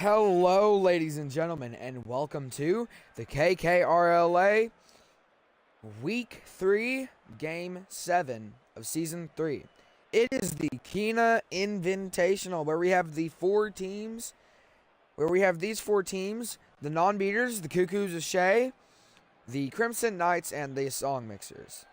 Hello, ladies and gentlemen, and welcome to the KKRLA Week 3, Game 7 of Season 3. It is the Kina Invitational, where we have the four teams, the non-beaters, the KoKo's of SHae, the Crimson Knights, and the Song Mixers.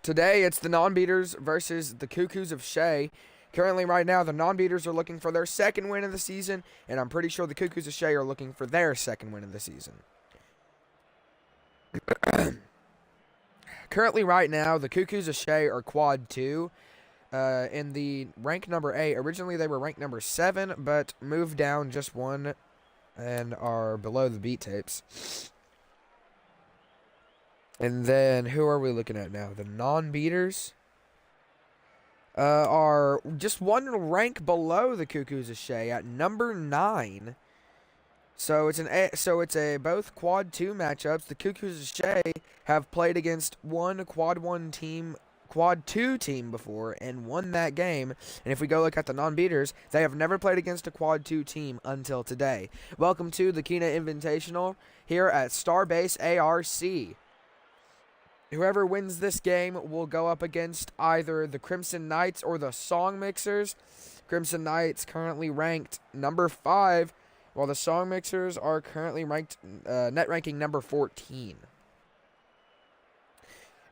Today, it's the non-beaters versus the KoKo's of SHae. Currently, right now, the non-beaters are looking for their second win of the season, and I'm pretty sure the KoKo's of SHae are looking for their second win of the season. Currently, right now, the KoKo's of SHae are quad 2 in the rank number 8. Originally, they were rank number 7, but moved down just 1 and are below the beat tapes. And then, who are we looking at now? The non-beaters are just 1 rank below the KoKo's of SHae at number 9. So it's a both quad 2 matchups. The KoKo's of SHae have played against one quad 2 team before and won that game. And if we go look at the non-beaters, they have never played against a quad 2 team until today. Welcome to the Kina Invitational here at Starbase ARC. Whoever wins this game will go up against either the Crimson Knights or the Song Mixers. Crimson Knights currently ranked number 5, while the Song Mixers are currently ranked net ranking number 14.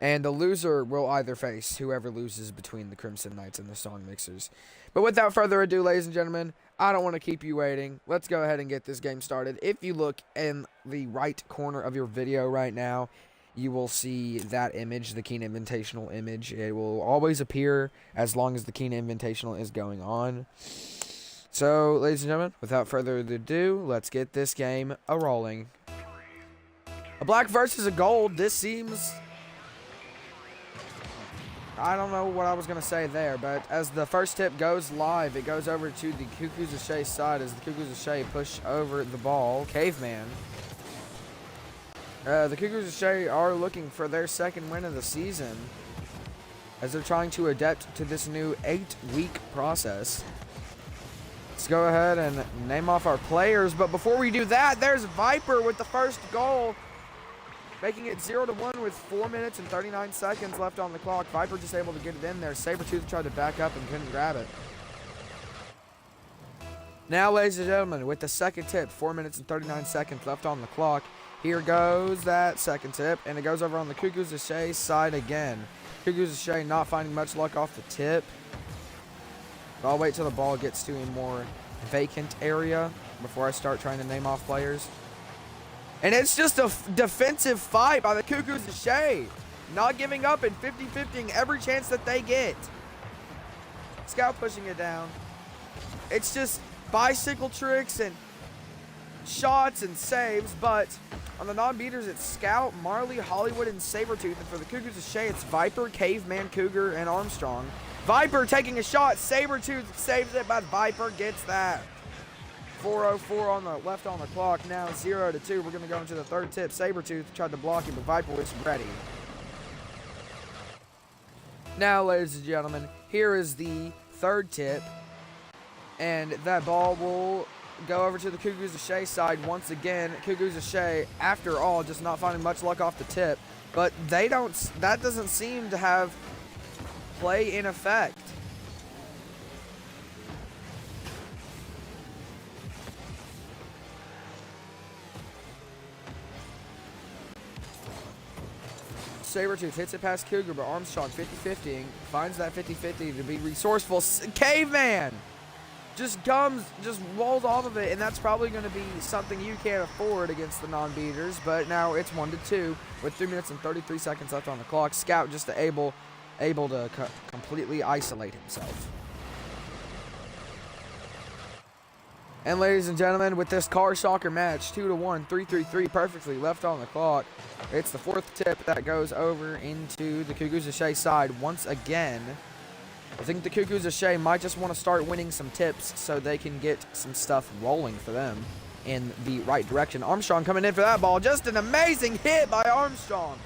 And the loser will either face whoever loses between the Crimson Knights and the Song Mixers. But without further ado, ladies and gentlemen, I don't want to keep you waiting. Let's go ahead and get this game started. If you look in the right corner of your video right now, you will see that image, the Kina Invitational image. It will always appear as long as the Kina Invitational is going on. So, ladies and gentlemen, without further ado, let's get this game a-rolling. A black versus a gold. This seems... I don't know what I was going to say there, but as the first tip goes live, it goes over to the KoKo's of SHae side as the KoKo's of SHae push over the ball. Caveman. The KoKo's of SHae are looking for their second win of the season as they're trying to adapt to this new 8-week process. Let's go ahead and name off our players, but before we do that, there's Viper with the first goal, making it 0-1 with 4 minutes and 39 seconds left on the clock. Viper just able to get it in there. Sabretooth tried to back up and couldn't grab it. Now, ladies and gentlemen, with the second tip, 4 minutes and 39 seconds left on the clock. Here goes that second tip, and it goes over on the KoKo's of SHae side again. KoKo's of SHae not finding much luck off the tip. But I'll wait till the ball gets to a more vacant area before I start trying to name off players. And it's just a defensive fight by the KoKo's of SHae. Not giving up and 50-50ing every chance that they get. Scout pushing it down. It's just bicycle tricks and shots and saves, but on the non-beaters, it's Scout, Marley, Hollywood, and Sabretooth. And for the KoKo's of SHae, it's Viper, Caveman, Cougar, and Armstrong. Viper taking a shot. Sabretooth saves it, but Viper gets that. 4:04 on the left on the clock. Now 0-2. We're going to go into the third tip. Sabretooth tried to block it, but Viper was ready. Now, ladies and gentlemen, here is the third tip. And that ball will go over to the KoKo's of SHae side once again. KoKo's of SHae, after all, just not finding much luck off the tip. But they don't. That doesn't seem to have play in effect. Sabretooth hits it past Cougar, but Armstrong 50-50ing, finds that 50-50 to be resourceful. Caveman just rolls off of it, and that's probably going to be something you can't afford against the non-beaters. But now it's 1-2 with 3 minutes and 33 seconds left on the clock. Scout just able to completely isolate himself. And ladies and gentlemen, with this car soccer match, 2-1, 3-3-3, perfectly left on the clock. It's the fourth tip that goes over into the KoKo's of SHae side once again. I think the KoKo's of SHae might just want to start winning some tips so they can get some stuff rolling for them in the right direction. Armstrong coming in for that ball. Just an amazing hit by Armstrong.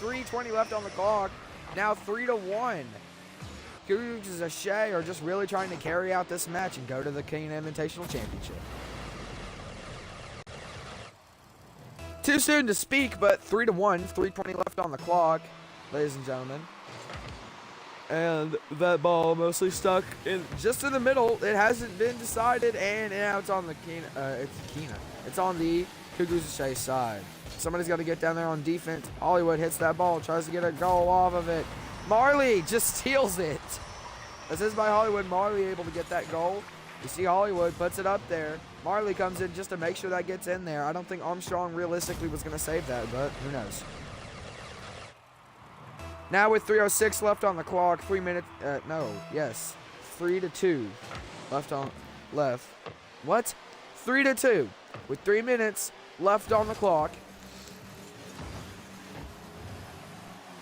3:20 left on the clock. Now 3-1. KoKo's and SHae are just really trying to carry out this match and go to the King Invitational Championship. Too soon to speak, but 3-1, 3:20 left on the clock, ladies and gentlemen. And that ball mostly stuck in just in the middle. It hasn't been decided, and now it's on the It's on the KoKo's and SHae side. Somebody's got to get down there on defense. Hollywood hits that ball, tries to get a goal off of it. Marley just steals it. This is by Hollywood. Marley able to get that goal. You see Hollywood puts it up there. Marley comes in just to make sure that gets in there. I don't think Armstrong realistically was going to save that, but who knows. Now with 3:06 left on the clock, 3 minutes, 3-2 left. What? 3-2 with 3 minutes left on the clock.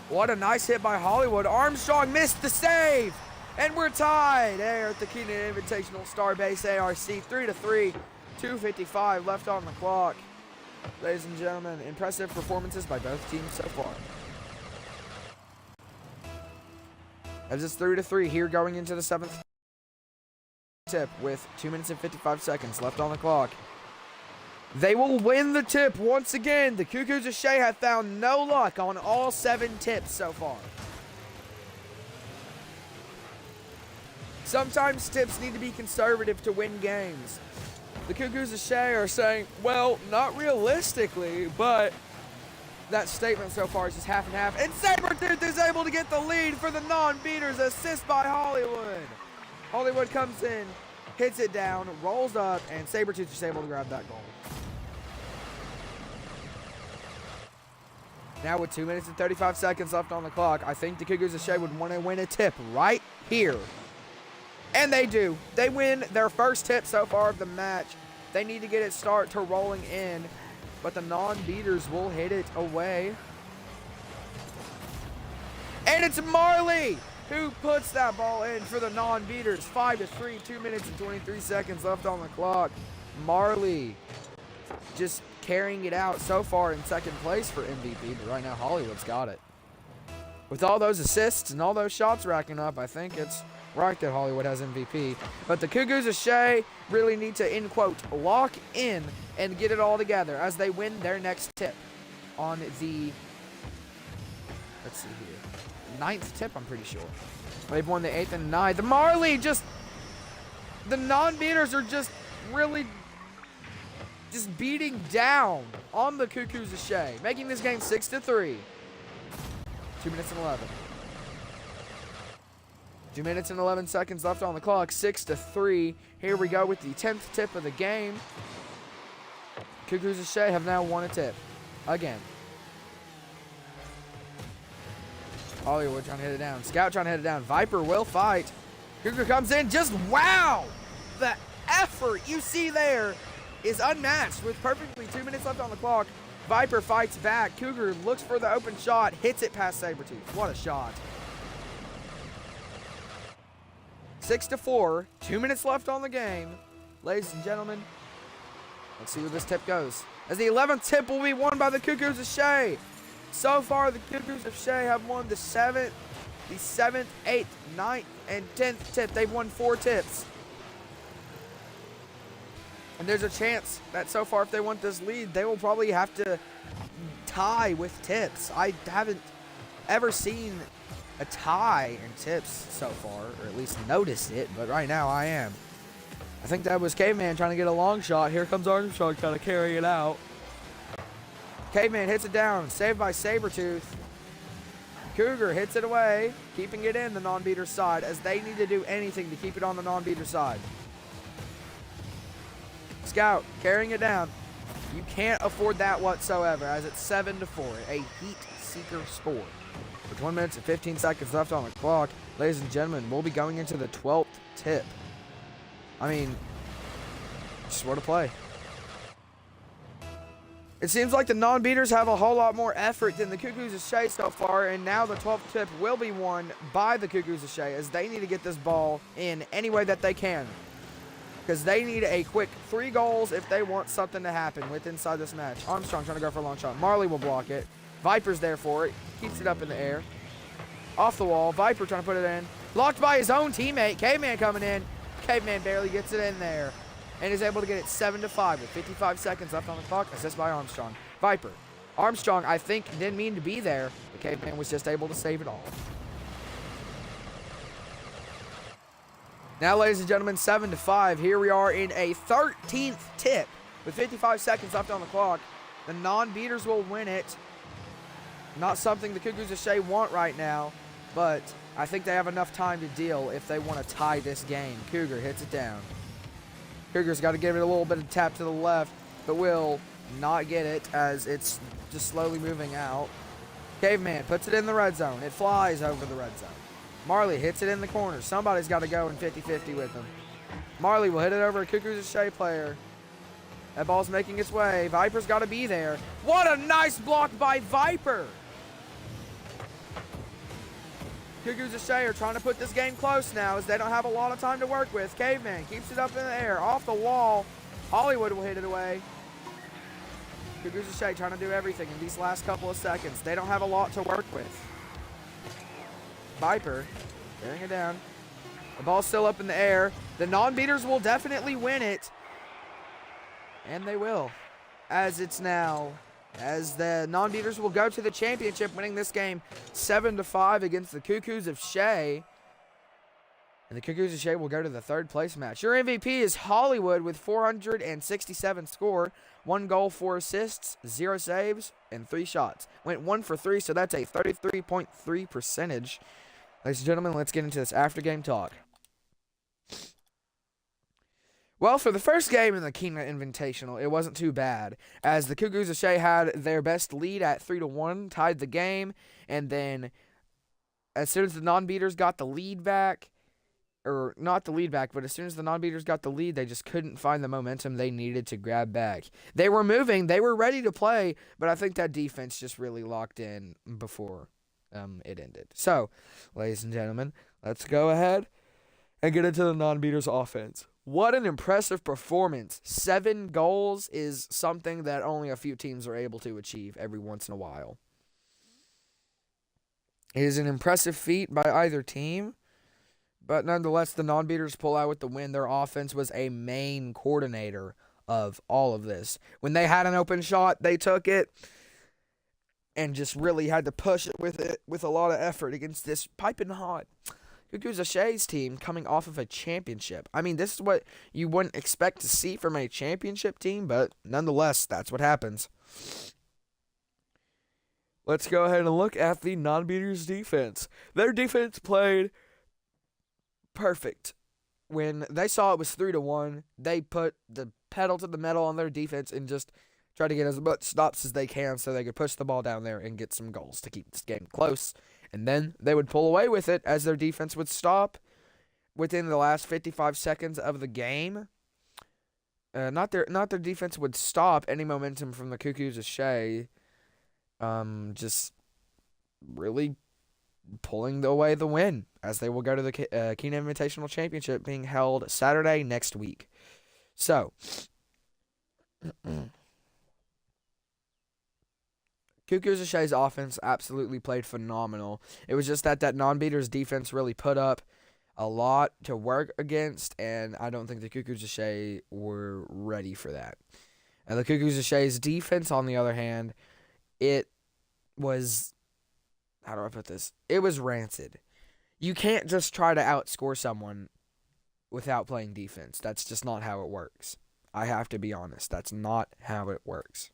What a nice hit by Hollywood. Armstrong missed the save. And we're tied there at the Keenan Invitational Starbase ARC. 3-3. 2:55 left on the clock. Ladies and gentlemen, impressive performances by both teams so far. As it's 3-3 here going into the 7th tip with 2 minutes and 55 seconds left on the clock. They will win the tip once again. The KoKo's and SHae have found no luck on all 7 tips so far. Sometimes tips need to be conservative to win games. The KoKo's and SHae are saying, well, not realistically, but that statement so far is just half and half. And Sabretooth is able to get the lead for the non-beaters. Assist by Hollywood. Hollywood comes in, hits it down, rolls up, and Sabretooth is able to grab that goal. Now with 2 minutes and 35 seconds left on the clock, I think the KoKo's and SHae would want to win a tip right here. And they do. They win their first tip so far of the match. They need to get it start to rolling in, but the non-beaters will hit it away. And it's Marley who puts that ball in for the non-beaters. 5-3, 2 minutes and 23 seconds left on the clock. Marley just carrying it out so far in second place for MVP, but right now Hollywood's got it. With all those assists and all those shots racking up, I think it's right that Hollywood has MVP. But the KoKo's and SHae really need to, in quote, lock in and get it all together as they win their next tip on the, let's see here, 9th tip, I'm pretty sure. They've won the 8th and 9th. The Marley the non-beaters are just really beating down on the KoKo's and SHae, making this game 6-3. 2 minutes and 11. 2 minutes and 11 seconds left on the clock. 6-3. Here we go with the 10th tip of the game. KoKo's and SHae have now won a tip again. Hollywood trying to hit it down. Scout trying to hit it down. Viper will fight. KoKo comes in. Just wow! The effort you see there is unmatched with perfectly 2 minutes left on the clock. Viper fights back. Cougar looks for the open shot, hits it past Sabretooth. What a shot. 6-4, 2 minutes left on the game. Ladies and gentlemen, let's see where this tip goes. As the 11th tip will be won by the KoKo's and SHae. So far, the KoKo's and SHae have won the 7th, 8th, 9th, and 10th tip. They've won 4 tips. And there's a chance that so far, if they want this lead, they will probably have to tie with tips. I haven't ever seen a tie in tips so far, or at least noticed it, but right now I am. I think that was Caveman trying to get a long shot. Here comes Armstrong trying to carry it out. Caveman hits it down, saved by Sabretooth. Cougar hits it away, keeping it in the non-beater side, as they need to do anything to keep it on the non-beater side. Scout carrying it down. You can't afford that whatsoever, as it's 7-4, a heat seeker score. With 1 minute and 15 seconds left on the clock, ladies and gentlemen, we'll be going into the 12th tip. I mean, just what a play. It seems like the non-beaters have a whole lot more effort than the KoKo's and SHae so far, and now the 12th tip will be won by the KoKo's and SHae, as they need to get this ball in any way that they can, because they need a quick 3 goals if they want something to happen with inside this match. Armstrong trying to go for a long shot. Marley will block it. Viper's there for it. Keeps it up in the air. Off the wall. Viper trying to put it in. Blocked by his own teammate. Caveman coming in. Caveman barely gets it in there and is able to get it 7-5 with 55 seconds left on the clock. Assist by Armstrong. Viper. Armstrong, I think, didn't mean to be there. The Caveman was just able to save it all. Now, ladies and gentlemen, 7-5. Here we are in a 13th tip with 55 seconds left on the clock. The non-beaters will win it. Not something the KoKo's of SHae want right now, but I think they have enough time to deal if they want to tie this game. Cougar hits it down. Cougar's got to give it a little bit of tap to the left, but will not get it as it's just slowly moving out. Caveman puts it in the red zone. It flies over the red zone. Marley hits it in the corner. Somebody's got to go in 50-50 with him. Marley will hit it over a KoKo's of SHae player. That ball's making its way. Viper's got to be there. What a nice block by Viper. KoKo's of SHae are trying to put this game close now as they don't have a lot of time to work with. Caveman keeps it up in the air. Off the wall. Hollywood will hit it away. KoKo's of SHae trying to do everything in these last couple of seconds. They don't have a lot to work with. Viper bearing it down. The ball's still up in the air. The non-beaters will definitely win it. And they will. As the non-beaters will go to the championship, winning this game 7-5 against the KoKo's of SHae. And the KoKo's of SHae will go to the third place match. Your MVP is Hollywood with 467 score. 1 goal, 4 assists, 0 saves, and 3 shots. Went 1 for 3, so that's a 33.3 percentage. Ladies and gentlemen, let's get into this after-game talk. Well, for the first game in the Kina Invitational, it wasn't too bad, as the KoKo's of SHae had their best lead at 3-1, tied the game, and then as soon as the non-beaters got the lead back, or not the lead back, but as soon as the non-beaters got the lead, they just couldn't find the momentum they needed to grab back. They were moving, they were ready to play, but I think that defense just really locked in before it ended. So, ladies and gentlemen, let's go ahead and get into the non-beaters offense. What an impressive performance. 7 goals is something that only a few teams are able to achieve every once in a while. It is an impressive feat by either team, but nonetheless, the non-beaters pull out with the win. Their offense was a main coordinator of all of this. When they had an open shot, they took it and just really had to push it with a lot of effort against this piping hot KoKo's of SHae's team coming off of a championship. I mean, this is what you wouldn't expect to see from a championship team, but nonetheless, that's what happens. Let's go ahead and look at the non-beaters' defense. Their defense played perfect. When they saw it was 3-1, they put the pedal to the metal on their defense and just try to get as much stops as they can so they could push the ball down there and get some goals to keep this game close. And then they would pull away with it as their defense would stop within the last 55 seconds of the game. Not their defense would stop any momentum from the KoKo's of SHae. Just really pulling away the win as they will go to the Kina Invitational Championship being held Saturday next week. So, KoKo's of SHae's offense absolutely played phenomenal. It was just that non-beaters defense really put up a lot to work against, and I don't think the KoKo's of SHae were ready for that. And the KoKo's of SHae's defense, on the other hand, it was, how do I put this? It was rancid. You can't just try to outscore someone without playing defense. That's just not how it works. I have to be honest. That's not how it works.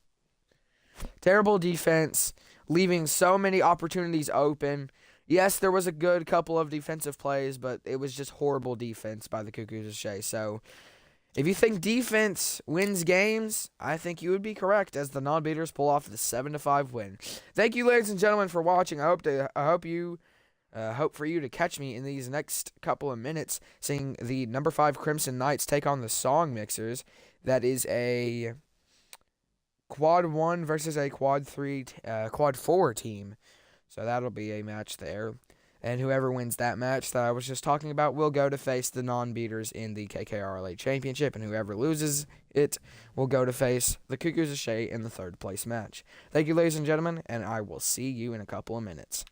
Terrible defense, leaving so many opportunities open. Yes, there was a good couple of defensive plays, but it was just horrible defense by the KoKo's of SHae. So, if you think defense wins games, I think you would be correct as the non-beaters pull off the 7-5 win. Thank you, ladies and gentlemen, for watching. I hope for you to catch me in these next couple of minutes, seeing the number 5 Crimson Knights take on the Song Mixers. That is a quad 1 versus a quad 4 team. So that'll be a match there. And whoever wins that match that I was just talking about will go to face the non-beaters in the KKRLA Championship, and whoever loses it will go to face the KoKo's of SHae in the third place match. Thank you, ladies and gentlemen, and I will see you in a couple of minutes.